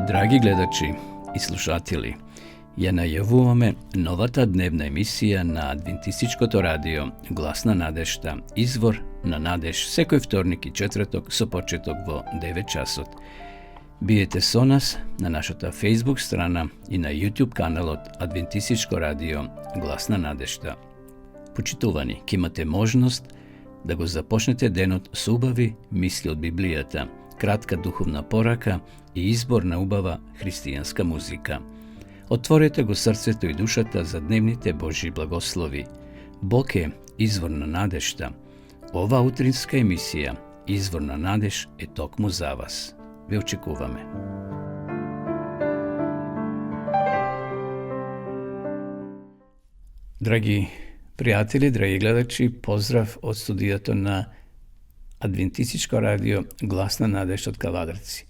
Драги гледачи и слушатели, ја најавуваме новата дневна емисија на Адвентистичкото радио Глас на надежта, извор на надеж, секој вторник и четврток со почеток во 9 часот. Биете со нас на нашата Facebook страна и на YouTube каналот Адвентистичко радио Глас на надежта. Почитувани, ќе имате можност да го започнете денот со убави мисли од Библијата, кратка духовна порака и избор на убава христијанска музика. Отворете го срцето и душата за дневните Божји благослови. Бог е извор на надежта. Ова утринска емисија, Извор на надеж, е токму за вас. Ве очекуваме. Драги пријатели, драги гледачи, поздрав од студијата на Адвентистичко радио Глас на надеж од Кавадарци.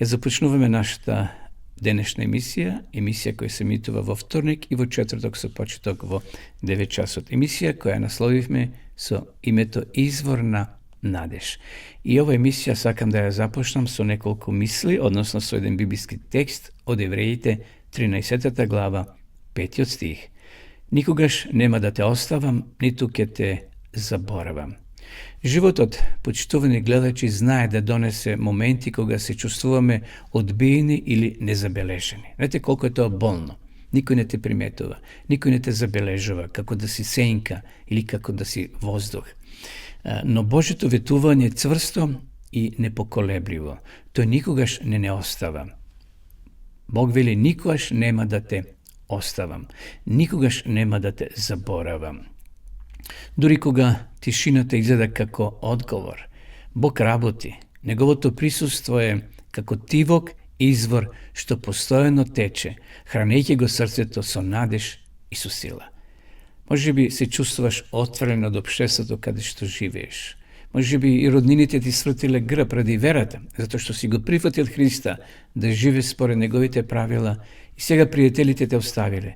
Ја започнуваме нашата денешна емисија која се емитува во вторник и во четврток со почеток во 9 часот. Емисија која насловивме со името Извор на надеж. И ова емисија сакам да ја започнам со неколку мисли, односно со еден библиски текст од Евреите 13 глава, 5 стих. Никогаш нема да те оставам, ниту ќе те заборавам. Животот, почитувани гледачи, знае да донесе моменти кога се чувствуваме одбиени или незабележени. Знаете колку е тоа болно. Никој не те приметува, никој не те забележува, како да си сенка или како да си воздух. Но Божето ветување е цврсто и непоколебливо. Тој никогаш не остава. Бог вели, никогаш нема да те оставам, никогаш нема да те заборавам. Дури кога тишината изгледа како одговор, Бог работи. Неговото присуство е како тивок извор што постојано тече, хранејќи го срцето со надеж и со сила. Може би се чувствуваш отворен од општеството каде што живееш. Може би и роднините ти свртиле грб ради верата, затоа што си го прифатил Христа да живе според неговите правила и сега пријателите те оставиле.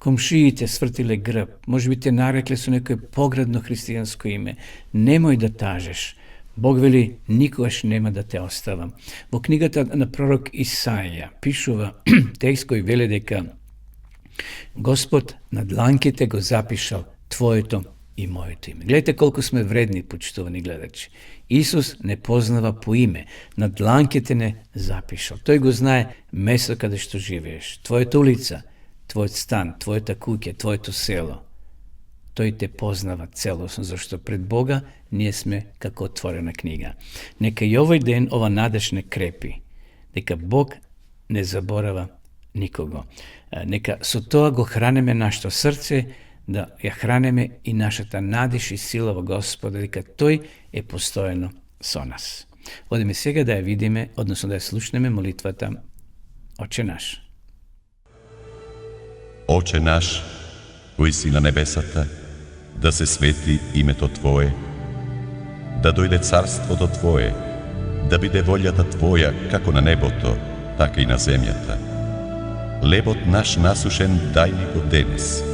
Комшиите свртиле грб, може би те нарекле со некој поградно христијанско име. Немој да тажеш. Бог вели, никогаш нема да те оставам. Во книгата на пророк Исаија пишува текст кој вели дека Господ на дланките го запишал твоето и моето име. Гледайте колку сме вредни, почитувани гледачи. Исус не познава по име, на дланките не запишал. Тој го знае место каде што живееш, твојата улица, твојот стан, твојата куќа, твоето село. Тој те познава целосно, зашто пред Бога ние сме како отворена книга. Нека и овој ден ова надеж не крепи, дека Бог не заборава никого. Нека со тоа го хранеме нашето срце, да ја хранеме и нашата надеж и сила во Господа, дека Тој е постојано со нас. Одиме сега да ја видиме, односно да ја слушнеме молитвата Оче наш. Оче наш, кој си на небесата, да се свети името Твое, да дојде царството Твое, да биде волјата Твоја како на небото, така и на земјата. Лебот наш насушен дај ни го денес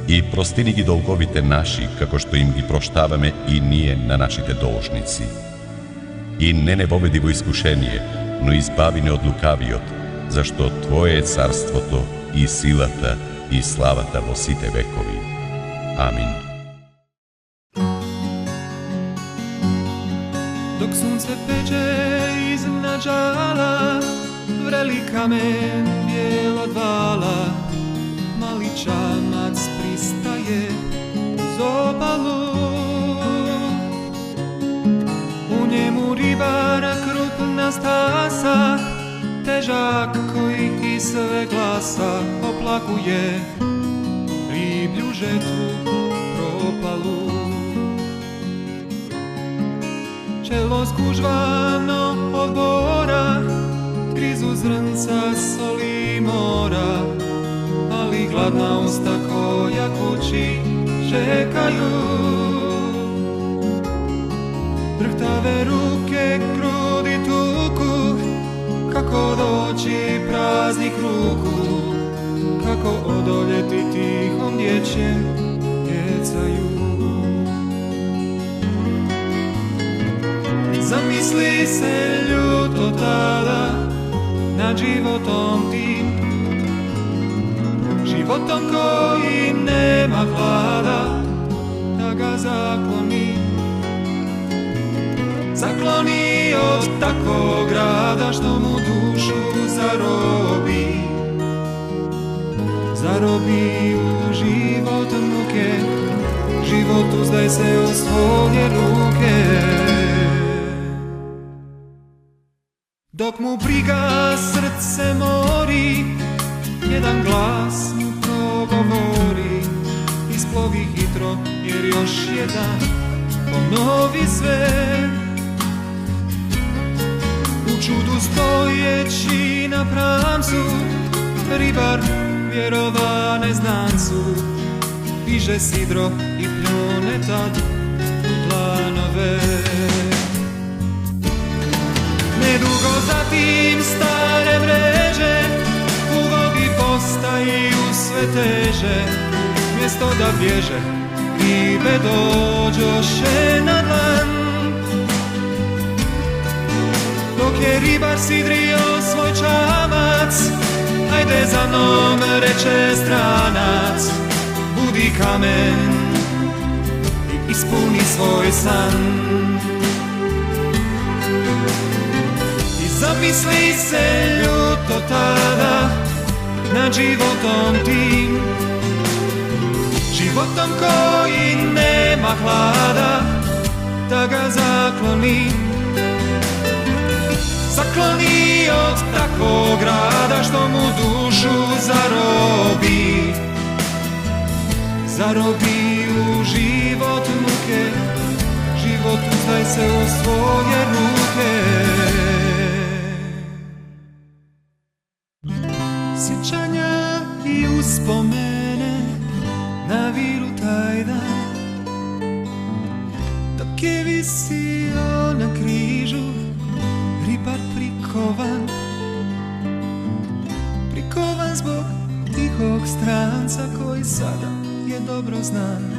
и простини ги долговите наши, како што им ги проштаваме и ние на нашите должници. И не воведи во искушение, но избави не од лукавиот, зашто Твое е царството и силата и славата во сите векови. Амин. Dok sunce peče iznad žala, vreli kamen bijel od vala, mali čamac pristaje uz obalu. U njemu ribara krupna stasa, težak koji iz sve glasa oplakuje riblju žetvu propalu. Čelo skužvano od bora, grizu zrnca soli mora, ali gladna usta koja kući čekaju. Drhtave ruke krudi tuku, kako doći praznih ruku, kako odoljeti tihom dječjem djecaju. Zamisli se ljuto tada, nad životom tim, životom koji nema hlada, da ga zakloni. Zakloni od takvog grada što mu dušu zarobi, zarobi u život muke, život uzdaj se u svoje ruke. Dok mu briga srce mori, jedan glas mu progovori, isplovi hitro jer još jedan ponovi sve. U čudu stojeći na pramcu, ribar vjerova neznancu, diže sidro i pljune tad u dlanove. Nedugo zatim stare mreže u vodi postaju sve teže, mjesto da bježe ribe dođoše na dlan. Dok je ribar sidrio svoj čamac, hajde za mnom, reče stranac, budi kamen i ispuni svoj san. I zamisli se ljuto tada nad životom tim, životom koji nema hlada, da ga zakloni. Zakloni od takvog grada što mu dušu zarobi, zarobi u život muke, život uzdaj se u svoje ruke. Sjećanja i uspomene naviru taj dan, dok je visio na križu ribar prikovan, prikovan zbog tihog stranca koji sada je dobro znan,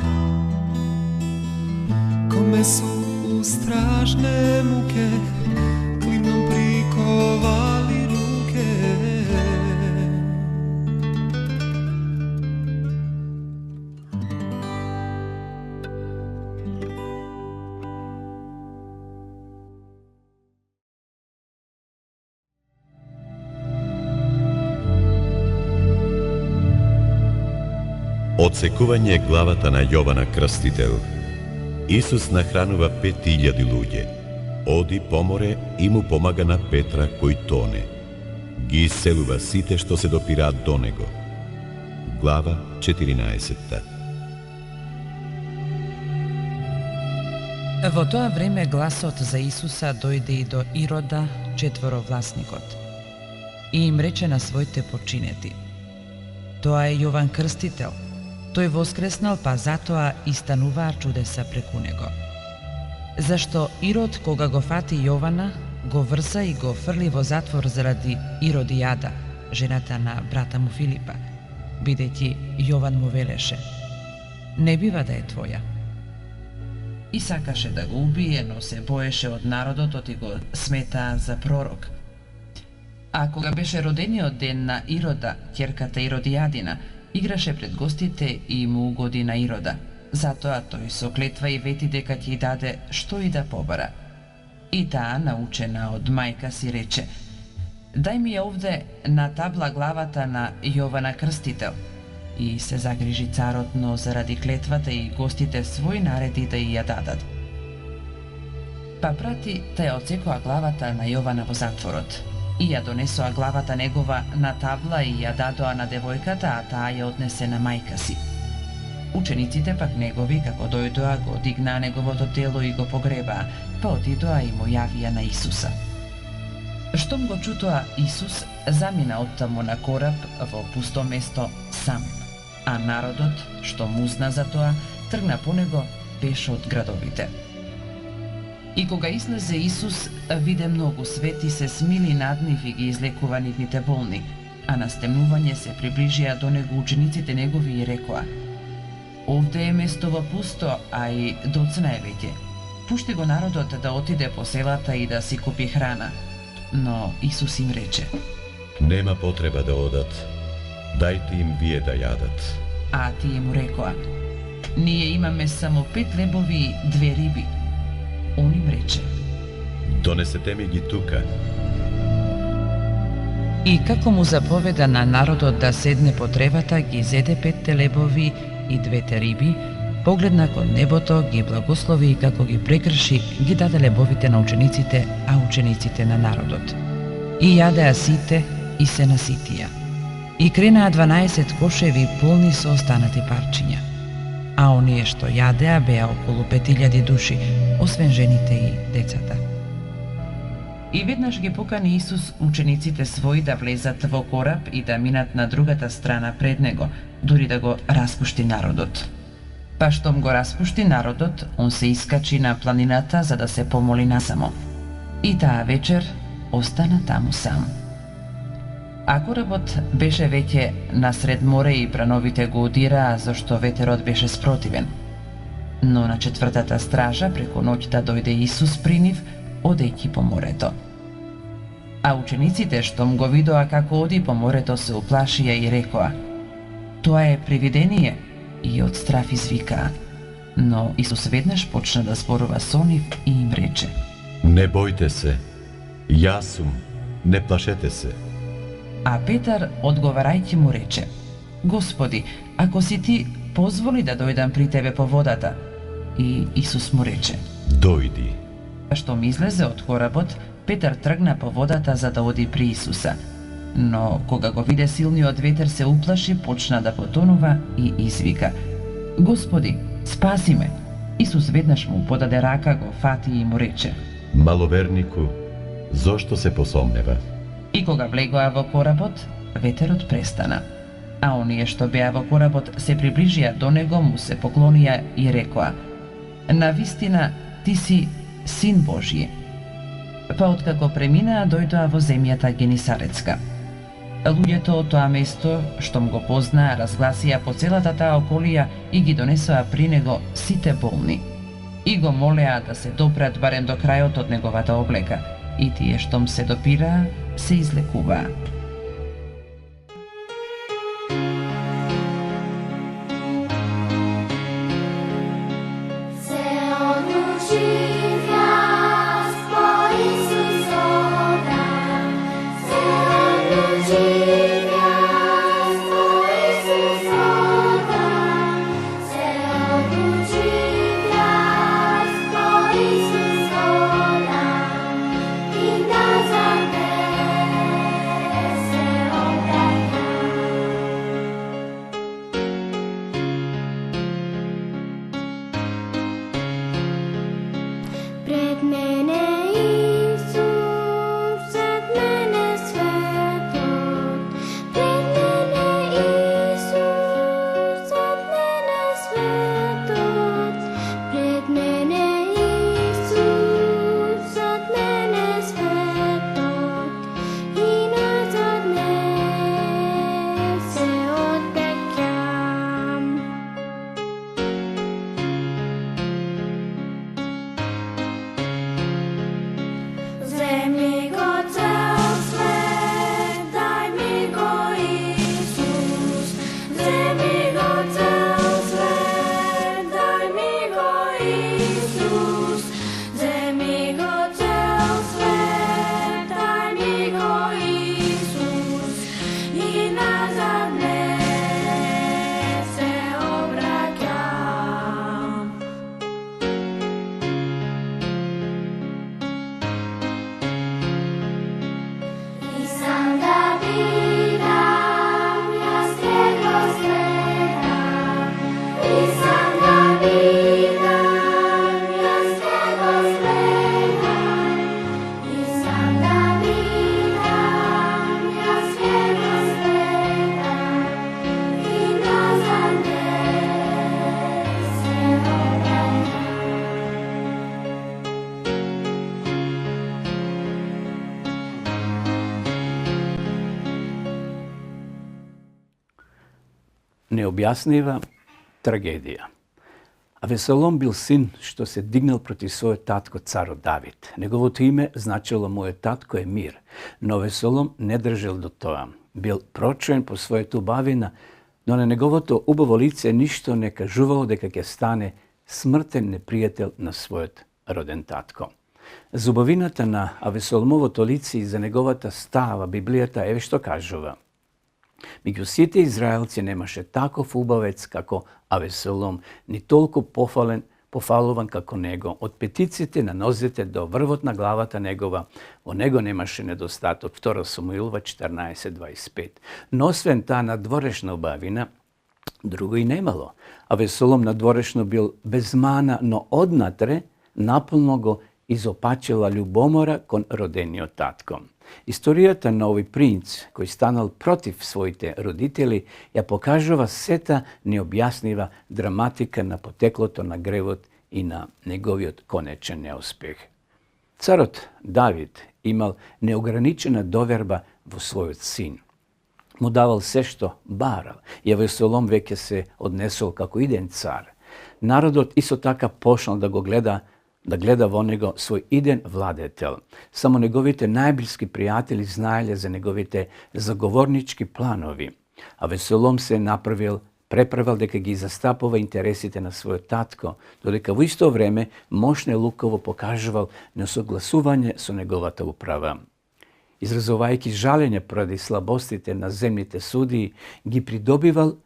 kome su u strašne muke klinom prikovali ruke. Одсекување главата на Јована Крстител. Исус нахранува 5000 луѓе. Оди по море и му помага на Петра кој тоне. Ги исцелува сите што се допираат до него. Глава 14. Во тоа време гласот за Исуса дојде и до Ирода, четворовласникот, и им рече на своите починети: тоа е Јован Крстител. Тој воскреснал, па затоа и стануваа чудеса преку него. Зашто Ирод, кога го фати Јована, го врза и го фрли во затвор заради Иродијада, жената на брата му Филипа, бидејќи Јован му велеше: не бива да е твоја. И сакаше да го убие, но се боеше од народот и го сметаа за пророк. А кога беше родениот ден на Ирода, ќерката Иродијадина, играше пред гостите и му угоди на Ирода. Затоа тој со клетва и вети дека ќе даде што и да побара. И таа, научена од мајка си, рече: дај ми ја овде на табла главата на Јована Крстител. И се загрижи царот, но заради клетвата и гостите свој нареди да ја дадат. Па прати та ја одсекоа главата на Јована во затворот. И ја донесоа главата негова на табла и ја дадоа на девојката, а таа ја однесе на мајка си. Учениците пак негови, како дојдоа, го дигнаа неговото тело и го погребаа, па отидоа и му јавија на Исуса. Штом го чутоа Исус, замина оттаму на кораб во пусто место сам, а народот, што му узна за тоа, тргна по него пеш од градовите. И кога излезе Исус, виде многу свети, се смили над нив и ги излекува нивните болни, а на стемнување се приближија до него учениците негови и рекоа: овде е местово пусто, а и доцна е веќе. Пушти го народот да отиде по селата и да си купи храна. Но Исус им рече: Нема потреба да одат. Дајте им вие да јадат. А тие му рекоа: ние имаме само 5 лебови и 2 риби. Он им рече: Донесете ми ги тука. И како му заповеда на народот да седне по тревата, ги зеде 5 лебови и 2 риби, погледна кон небото, ги благослови и како ги прекрши, ги даде лебовите на учениците, а учениците на народот. И јадеа сите и се наситија. И кренаа 12 кошеви полни со останати парчиња. А оние што јадеа беа околу 5000 души, освен жените и децата. И веднаш ги покани Исус учениците своји да влезат во кораб и да минат на другата страна пред него, дури да го распушти народот. Па штом го распушти народот, он се искачи на планината за да се помоли насамо. И таа вечер остана таму сам. А коработ беше веќе насред море и прановите го удираа зашто ветерот беше спротивен. Но на 4-та стража преку ноќта дојде Исус при нив, одејќи по морето. А учениците штом го видоа како оди по морето се уплашија и рекоа: тоа е привидение, и од страф извикаа. Но Исус веднаш почна да зборува со нив и им рече: Не бојте се, јас сум, не плашете се. А Петар, одговарајќи му рече: Господи, ако си ти, позволи да дојдам при тебе по водата. И Исус му рече: Дојди. Штом излезе од коработ, Петар тргна по водата за да оди при Исуса. Но кога го виде силниот ветер, се уплаши, почна да потонува и извика: Господи, спаси ме! Исус веднаш му подаде рака, го фати и му рече: Маловернику, зошто се посомнева? И кога влегоа во коработ, ветерот престана. А оние што беа во коработ се приближија до него, му се поклонија и рекоа: Навистина, ти си Син Божји. Па откако преминаа, дојдоа во земјата Генисарецка. Луѓето од тоа место, штом го познаа, разгласија по целата таа околија и ги донесоа при него сите болни. И го молеа да се допрат барем до крајот од неговата облека. И тие штом се допираа, се излекуваа. Необјаснива трагедија. Авесолом бил син што се дигнал против својот татко царот Давид. Неговото име значило мојот татко е мир, но Авесолом не држел до тоа. Бил прочуен по својата убавина, но на неговото убаво лице ништо не кажувало дека ќе стане смртен непријател на својот роден татко. За убавината на Авесоломовото лице и за неговата става Библијата еве што кажува. Меѓу сите израелци немаше таков убавец како Авесолом, ни толку пофалуван како него. Од петиците на нозете до врвот на главата негова, во него немаше недостаток. 2 Самуилова 14:25. Но освен таа надворешна убавина, друго и немало. Авесолом надворешно бил без мана, но однатре наполно го изопачила љубомора кон родениот татко. Историјата на овој принц, кој станал против своите родители, ја покажува сета необјаснива драматика на потеклото на гревот и на неговиот конечен неуспех. Царот Давид имал неограничена доверба во својот син. Му давал се што барал, и Авесолом веќе се однесол како иден цар. Народот исто така почнал да гледа во него свој иден владетел. Само неговите најблиски пријатели знаеле за неговите заговорнички планови. Авесолом се преправил дека ги застапува интересите на својот татко, додека во исто време мошно лукаво покажувал несогласување со неговата управа. Изразувајќи жалење поради слабостите на земните судии, ги придобивал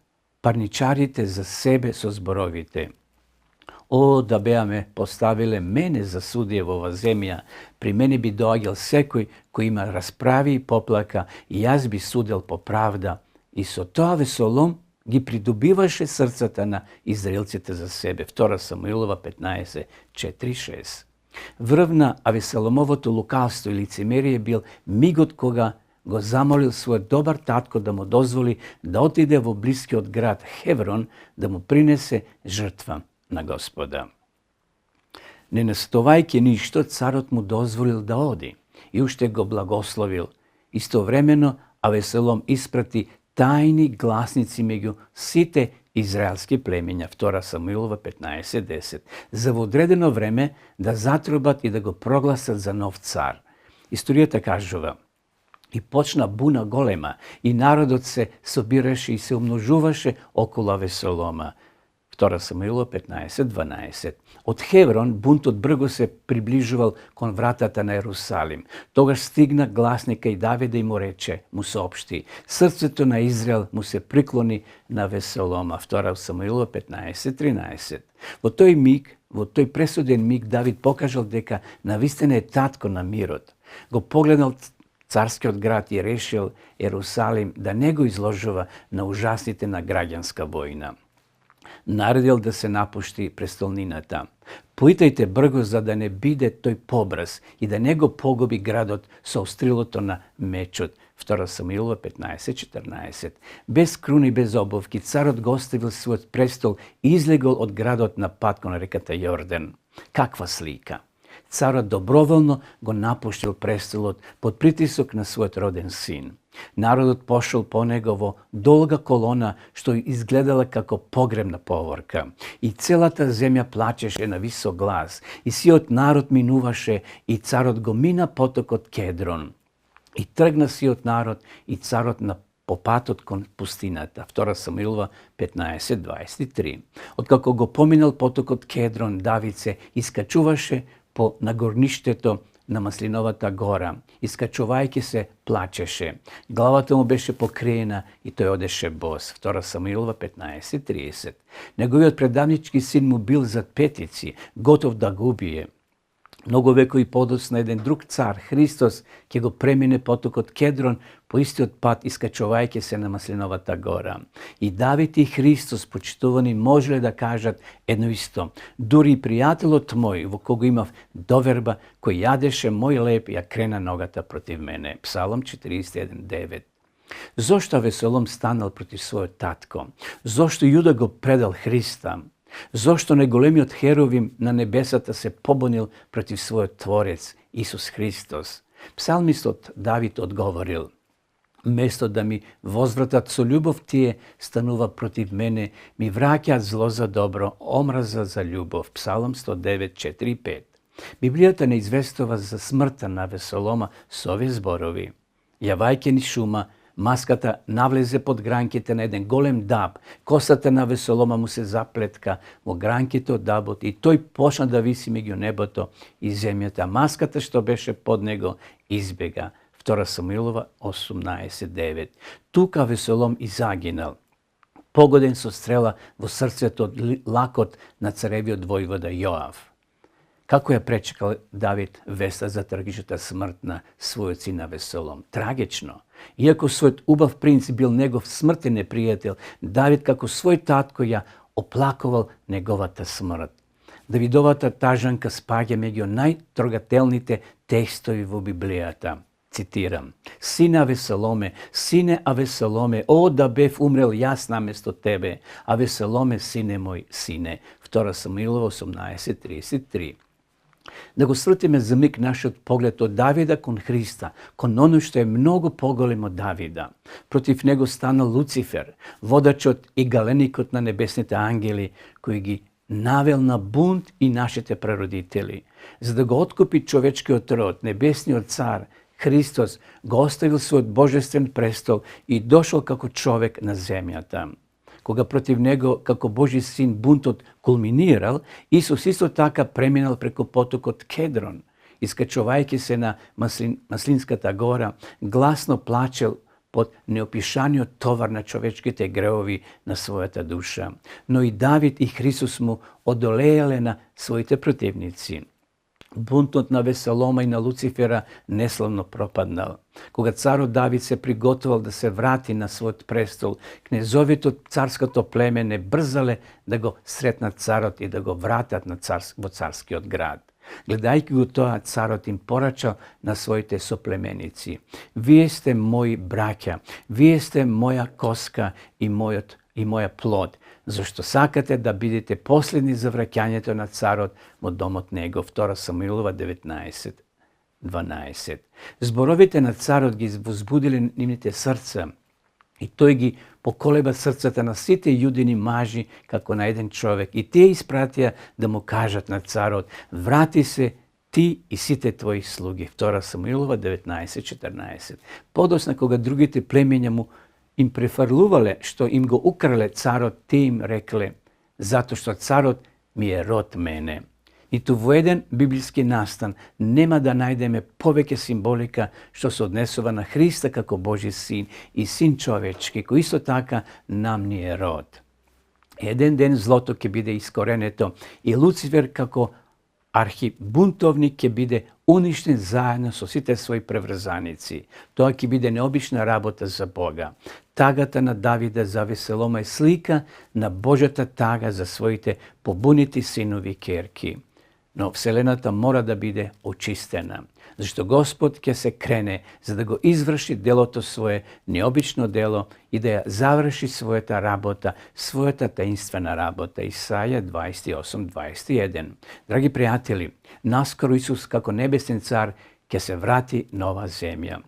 парничарите за себе со зборовите: О, да беаме поставиле мене за судија во оваа земја, при мене би доаѓал секој кој има расправи и поплака, и јас би судел по правда. И со тоа Авесолом ги придобиваше срцата на израелците за себе. 2 Самуилова 15:4-6. Врв на Авесоломовото лукавство и лицемерие бил мигот кога го замолил својот добар татко да му дозволи да отиде во блискиот град Хеврон да му принесе жртва на Господа. Не настојувајќи ништо, царот му дозволил да оди и уште го благословил. Истовремено Авесолом испрати тајни гласници меѓу сите израелски племења. 2 Самуилова 15:10. За во одредено време да затрубат и да го прогласат за нов цар. Историјата кажува: И почна буна голема, и народот се собираше и се умножуваше околу Авесолома. 2 Самуилова 15:12. Од Хеврон бунтот брзо се приближувал кон вратата на Ерусалим. Тогаш стигна гласника и Давида и му рече, му соопшти: Срцето на Израел му се приклони на Авесолома. 2 Самуилова 15:13. Во тој пресуден миг Давид покажал дека навистина е татко на мирот. Го погледнал царскиот град и решил Ерусалим да не го изложува на ужасите на граѓанска војна. Наредил да се напушти престолнината. Поитајте брзо за да не биде тој побрз и да не го погуби градот со острилото на мечот. 2 Самуилова 15:14. Без круни, без обувки, царот го оставил својот престол и излегол од градот на пат кон реката Јордан. Каква слика! Царот доброволно го напуштил престолот под притисок на својот роден син. Народот пошол по него во долга колона што изгледала како погребна поворка. И целата земја плачеше на висок глас. И сиот народ минуваше и царот го мина потокот Кедрон. И тргна сиот народ и царот на попатот кон пустината. 2 Самуилова 15:23. Откако го поминал потокот Кедрон, Давид се искачуваше по нагорништето на Маслиновата гора. Искачувајќи се, плачеше. Главата му беше покриена и тој одеше бос. 2 Самуилова 15:30. Неговиот предавнички син му бил зад петици, готов да го убие. Многу векови подоцна еден друг цар, Христос, ќе го премине потокот Кедрон по истиот пат, искачувајќи се на Маслиновата гора. И Давид и Христос, почитувани, можеле да кажат едно исто. Дури и пријателот мој, во кого имав доверба, кој јадеше мој леб, ја крена ногата против мене. Псалом 41:9. Зошто Авесолом станал против својот татко? Зошто Јуда го предал Христа? Зошто неголемиот херовим на небесата се побунил против својот Творец, Исус Христос? Псалмистот Давид одговорил: Место да ми возвратат со љубов, тие станува против мене, ми враќаат зло за добро, омраза за љубов. Псалом 109, 4 и 5. Библијата не известува за смртта на Авесолома со овие зборови. Јавајќи ни шума, маската навлезе под гранките на еден голем даб. Косата на Авесолома му се заплетка во гранките од дабот и тој почна да виси меѓу небото и земјата. Маската што беше под него избега. 2 Самуилова 18:9. Тука Авесолом и загинал, погоден со стрела во срцето од лакот на царевиот војвода Јоав. Како ја пречекал Давид веста за трагичната смрт на својот син Авесолом? Трагично. Иако својот убав принц бил негов смртен непријател, Давид како свој татко ја оплакувал неговата смрт. Давидовата тажанка спаѓа меѓу најтрогателните текстови во Библијата. Цитирам: Сине Авесоломе, о да бев умрел јас наместо тебе, Авесоломе, сине мој, сине. 2 Самуилова 18:33. Да го свртиме за миг нашиот поглед од Давида кон Христа, кон оној што е многу поголем од Давида. Против него стана Луцифер, водачот и галеникот на небесните ангели, кој ги навел на бунт и нашите прародители. За да го откупи човечкиот род, небесниот цар Христос го оставил својот божествен престол и дошол како човек на земјата. Кога против него, како Божи син, бунтот кулминирал, Исус исто така преминал преку потокот Кедрон. Искачувајќи се на Маслинската гора, гласно плачел под неопишаниот товар на човечките греови на својата душа. Но и Давид и Христос му одолеале на своите противници. Бунтот на Авесолома и на Луцифера неславно пропаднал. Кога царот Давид се приготвувал да се врати на својот престол, кнезовите од царското племе не брзале да го сретнат царот и да го вратат во царскиот град. Гледајќи го тоа, царот им порачал на своите соплеменици: Вие сте мои браќа, вие сте моја коска и моја плод, зашто сакате да бидете последни за враќањето на царот во домот него. 2 Самуилова 19:12. Зборовите на царот ги возбудиле нивните срца и тој ги поколеба срцата на сите јудини мажи како на еден човек и тие испратија да му кажат на царот: врати се ти и сите твои слуги. 2 Самуилова 19:14. Подосна, кога другите племења му им префрлувале што им го украле царот, те им рекле: затоа што царот ми е род мене. Ниту во еден библиски настан нема да најдеме повеќе символика што се однесува на Христа како Божи син и син човечки, кој исто така нам ни е род. Еден ден злото ќе биде искоренето и Луцифер како архибунтовник ќе биде уништен заедно со сите своји преврзаници. Тоа ќе биде необична работа за Бога. Тагата на Давида за Авесолома е слика на Божјата тага за своите побунити синови керки. Но Вселената мора да биде очистена, зашто Господ ќе се крене за да го изврши делото свое, необично дело, и да ја заврши својата работа, својата таинствена работа. Исаја 28:21. Драги пријатели, наскоро Исус како небесен цар ќе се врати на ова земја.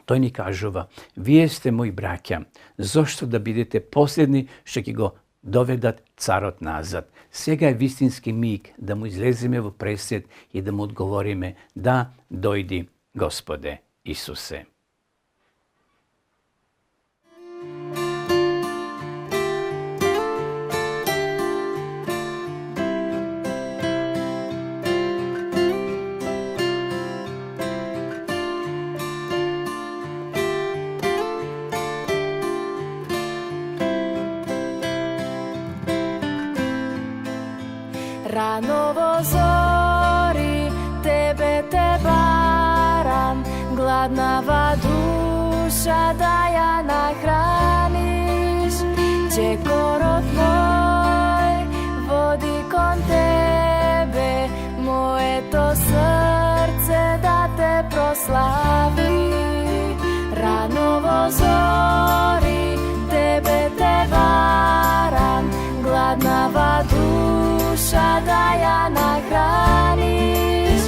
Тој ни кажува: вие сте мои браќа, зошто да бидете последни што ќе го доведат царот назад. Сега е вистински миг да му излеземе во пресед и да му одговориме: да, дојди, Господе Исусе. Рано во зори тебе те барам, гладнава душа да ја нахраниш. Чекорот мој води кон тебе, моето срце да те прослави. Рано во зори тебе те барам, гладнава душа да ја нахраниш.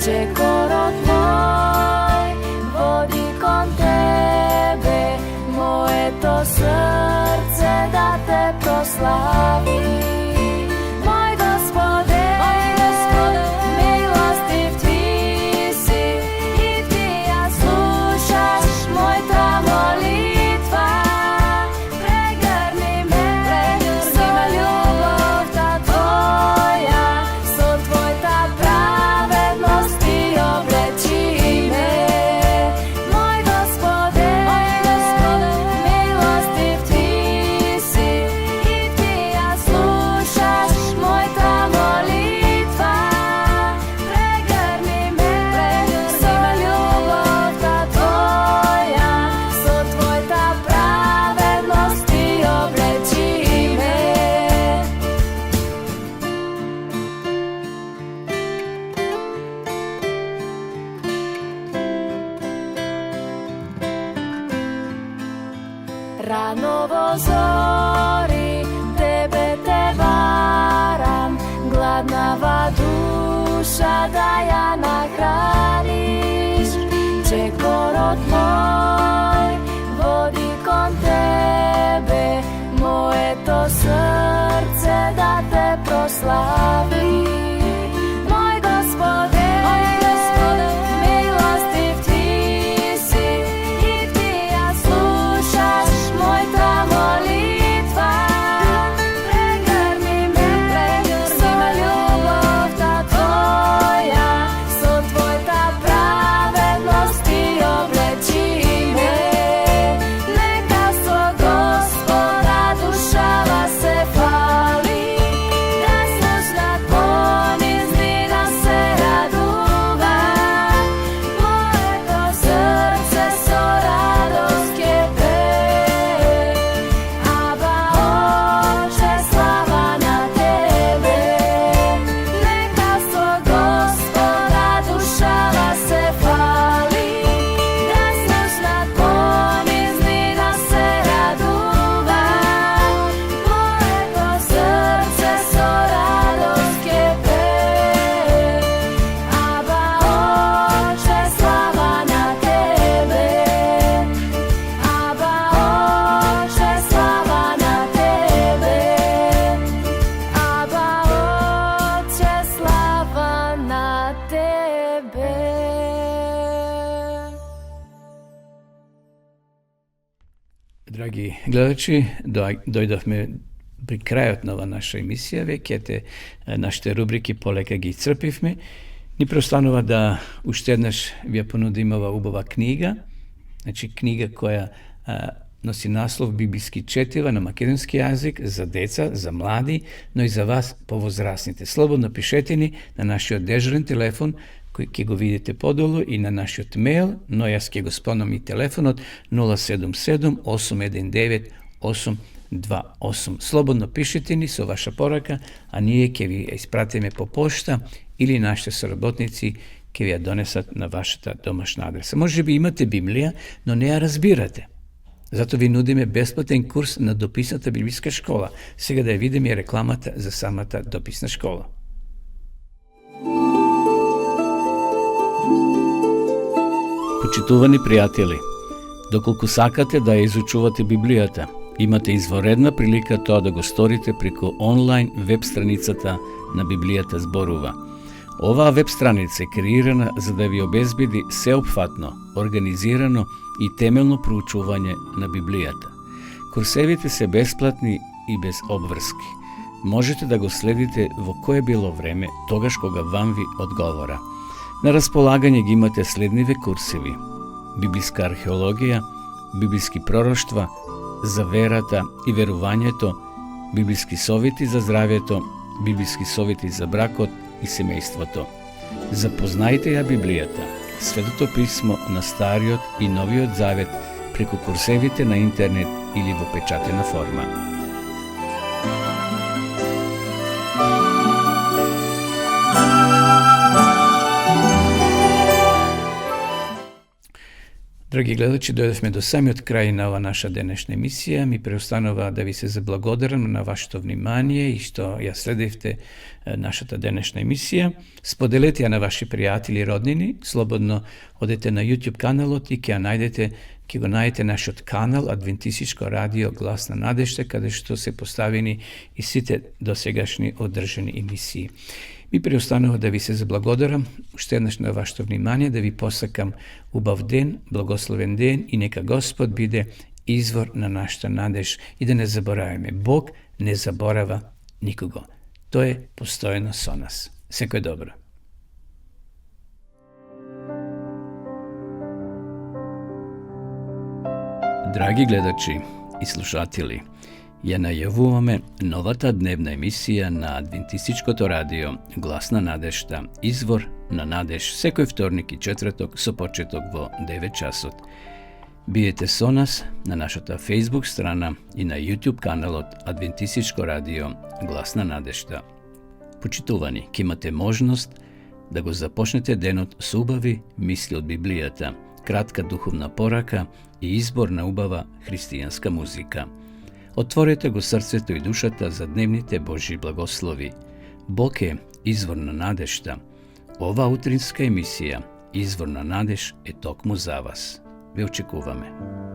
Чекорот мој води кон тебе, proslavi. Moj Gospode, milostiv Ti si i Ti ja slušaš moja molitva. Pregrni me со љубовта Твоја, со Твојата праведност и облечи ме. Мој Господе, милостив Ти си и Ти ја слушаш мојата молитва. Прегрни ме со љубовта Твоја, со Твојата праведност и облечи ме. Rano во зори Тебе те барам, гладнава душа да ја нахраниш. Чекорот мој води кон Тебе, моето срце да те прослави. Мој Господе, милостив Ти си и Ти ја слушаш мојата молитва. Прегрни ме со љубовта Твоја, со Твојата праведност и облечи ме. Нека со Господа душава се фали, да слушнат понизнина се радува. Моето срце со радост ќе пее. Аба, Отче, слава на Тебе. Нека со Господа душава се фали, да слушнат понизнина се радува. Моето срце со радост ќе пее. Аба, Отче, слава на Тебе. Аба, Отче, слава на Тебе. Аба, Отче, слава на Тебе. Драги гледачи, дојдовме при крајот на ова наша емисија, веќе нашите рубрики полека ги исцрпивме. Ни преостанува да уште еднаш ви ја понудим ова убава книга, значи книга која носи наслов Библиски четива на македонски јазик за деца, за млади, но и за вас повозрасните. Слободно пишете ни на нашиот дежурен телефон кој ќе го видите подолу и на нашиот мејл, но јас ќе го спомнам и телефонот 077-819-828. Слободно пишете ни со ваша порака, а ние ќе ви ја испратиме по пошта или нашите соработници ќе ви ја донесат на вашата домашна адреса. Може би имате Библија, но не ја разбирате. Зато ви нудиме бесплатен курс на дописната библиска школа. Сега да ја видиме и рекламата за самата дописна школа. Почитувани пријатели, доколку сакате да ја изучувате Библијата, имате изворедна прилика тоа да го сторите преку онлайн веб страницата на Библијата зборува. Оваа веб страница е креирана за да ви обезбеди сеопфатно, организирано и темелно проучување на Библијата. Курсевите се бесплатни и без обврски. Можете да го следите во кое било време, тогаш кога вам ви одговора. На располагање ги имате следниве курсеви: библиска археологија, библиски пророштва, за верата и верувањето, библиски совети за здравјето, библиски совети за бракот и семејството. Запознајте ја Библијата, Светото писмо на Стариот и Новиот Завет преку курсевите на интернет или во печатена форма. Драги гледачи, дојдовме до самиот крај на ова наша денешна емисија. Ми преостанува да ви се заблагодарам на вашето внимание и што ја следевте нашата денешна емисија. Споделете ја на ваши пријатели и роднини. Слободно одете на YouTube каналот и ќе ја најдете, ќе го најдете нашиот канал Адвентистичко радио Глас на надежта, каде што се поставени и сите досегашни одржани емисии. Ми преостанува да ви се заблагодарам уште еднаш на вашето внимание, да ви посакам убав ден, благословен ден и нека Господ биде извор на нашата надеж и да не забораваме. Бог не заборава никого. Тој е постојано со нас. Секој добро. Драги гледачи и слушатели, ја најавуваме новата дневна емисија на Адвентистичкото радио Глас на надежта, извор на надеж, секој вторник и четврток со почеток во 9 часот. Биете со нас на нашата Facebook страна и на YouTube каналот Адвентистичко радио Глас на надежта. Почитувани, ќе имате можност да го започнете денот со убави мисли од Библијата, кратка духовна порака и избор на убава христијанска музика. Отворете го срцето и душата за дневните Божји благослови. Бог е извор на надежта. Ова утринска емисија, Извор на надеж, е токму за вас. Ве очекуваме.